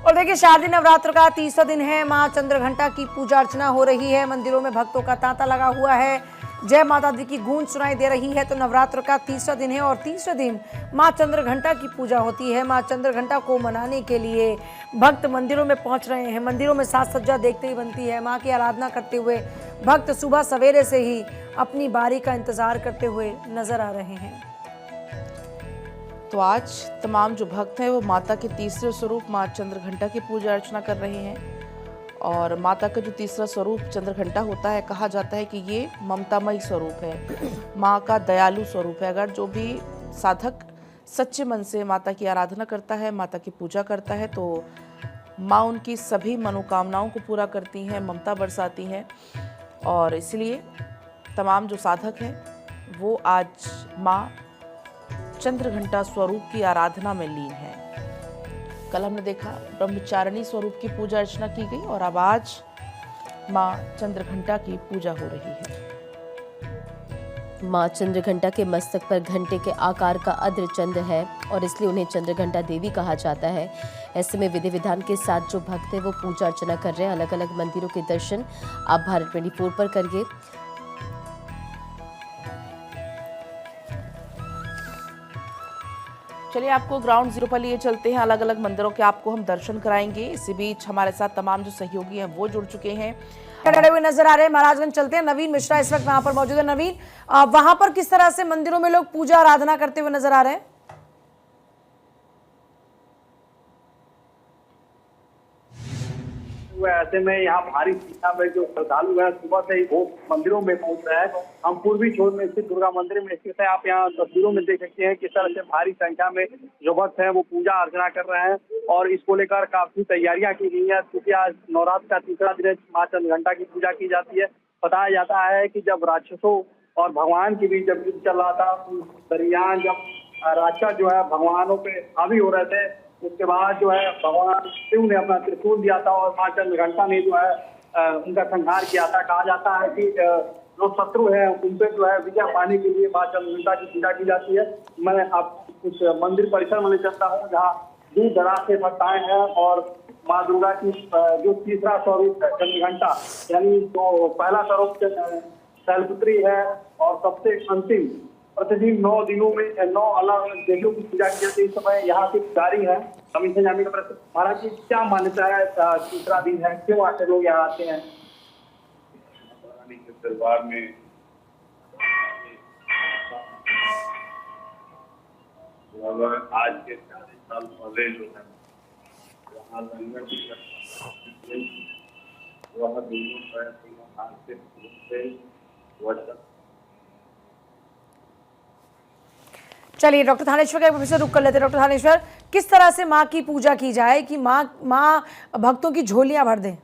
और देखिए, शारदीय नवरात्र का तीसरा दिन है। मां चंद्रघंटा की पूजा अर्चना हो रही है। मंदिरों में भक्तों का तांता लगा हुआ है। जय माता दी की गूंज सुनाई दे रही है। तो नवरात्र का तीसरा दिन है और तीसरे दिन मां चंद्रघंटा की पूजा होती है। मां चंद्रघंटा को मनाने के लिए भक्त मंदिरों में पहुंच रहे हैं। मंदिरों में साज सज्जा देखते ही बनती है। मां की आराधना करते हुए भक्त सुबह सवेरे से ही अपनी बारी का इंतजार करते हुए नजर आ रहे हैं। तो आज तमाम जो भक्त हैं वो माता के तीसरे स्वरूप माँ चंद्रघंटा की पूजा अर्चना कर रहे हैं। और माता का जो तीसरा स्वरूप चंद्रघंटा होता है, कहा जाता है कि ये ममतामयी स्वरूप है, माँ का दयालु स्वरूप है। अगर जो भी साधक सच्चे मन से माता की आराधना करता है, माता की पूजा करता है, तो माँ उनकी सभी मनोकामनाओं को पूरा करती हैं, ममता बरसाती हैं। और इसलिए तमाम जो साधक हैं वो आज माँ चंद्रघंटा स्वरूप की आराधना में लीन है। कल हमने देखा ब्रह्मचारिणी स्वरूप की पूजा अर्चना की गई और अब आज मां चंद्रघंटा की पूजा हो रही है। मां चंद्रघंटा के मस्तक पर घंटे के आकार का अद्रचंद्र है और इसलिए उन्हें चंद्रघंटा देवी कहा जाता है। ऐसे में विधि विधान के साथ जो भक्त हैं वो पूजा अर्चना कर रहे हैं। अलग अलग मंदिरों के दर्शन आप भारत 24 पर करिए। चलिए आपको ग्राउंड जीरो पर लिए चलते हैं। अलग अलग मंदिरों के आपको हम दर्शन कराएंगे। इसी बीच हमारे साथ तमाम जो सहयोगी हैं वो जुड़ चुके हैं, खड़े हुए नजर आ रहे हैं। महाराजगंज चलते हैं। नवीन मिश्रा इस वक्त वहां पर मौजूद है। नवीन, वहां पर किस तरह से मंदिरों में लोग पूजा आराधना करते हुए नजर आ रहे हैं? ऐसे में यहाँ भारी संख्या में जो श्रद्धालु है सुबह से ही वो मंदिरों में पहुंच रहे हैं। हम पूर्वी छोर में स्थित दुर्गा मंदिर में स्थित है। आप यहाँ तस्वीरों में देख सकते हैं किस तरह से भारी संख्या में जो भक्त हैं वो पूजा अर्चना कर रहे हैं और इसको लेकर काफी तैयारियां की गई है, क्योंकि आज नवरात्र का तीसरा दिन माँ चंद्रघंटा की पूजा की जाती है। बताया जाता है कि जब राक्षसों और भगवान के बीच जब युद्ध चल रहा था, दरमियान जब राक्षस जो है भगवानों पे हावी हो रहे थे, उसके बाद जो है भगवान शिव ने अपना त्रिशूल दिया था और मां चंद्रघंटा ने जो है उनका संहार किया था। कहा जाता है कि जो शत्रु है उन पे जो है विजय पाने के लिए मां चंद्रघंटा की पूजा की जाती है। मैं आप कुछ मंदिर परिसर में ले चलता हूँ जहाँ दूर दराज से भक्त आए हैं और माँ दुर्गा की जो तीसरा स्वरूप है चंद्रघंटा, यानी जो पहला स्वरूप शैलपुत्री है और सबसे अंतिम प्रतिदिन 9 दिनों में 9 अलग अलग देवियों की पूजा की जाती है। इस समय यहाँ की पुजारी है, हम इनसे जानने का प्रयत्न। महाराज जी, क्या मान्यता है तीसरा दिन है, क्यों आते लोग यहाँ आते हैं? दरबार में आज के 40 साल पहले जो है वहाँ लंगर की वह चलिए डॉक्टर थानेश्वर का फिर से रुक कर लेते हैं। डॉक्टर थानेश्वर, किस तरह से माँ की पूजा की जाए कि माँ भक्तों की झोलियां भर दें?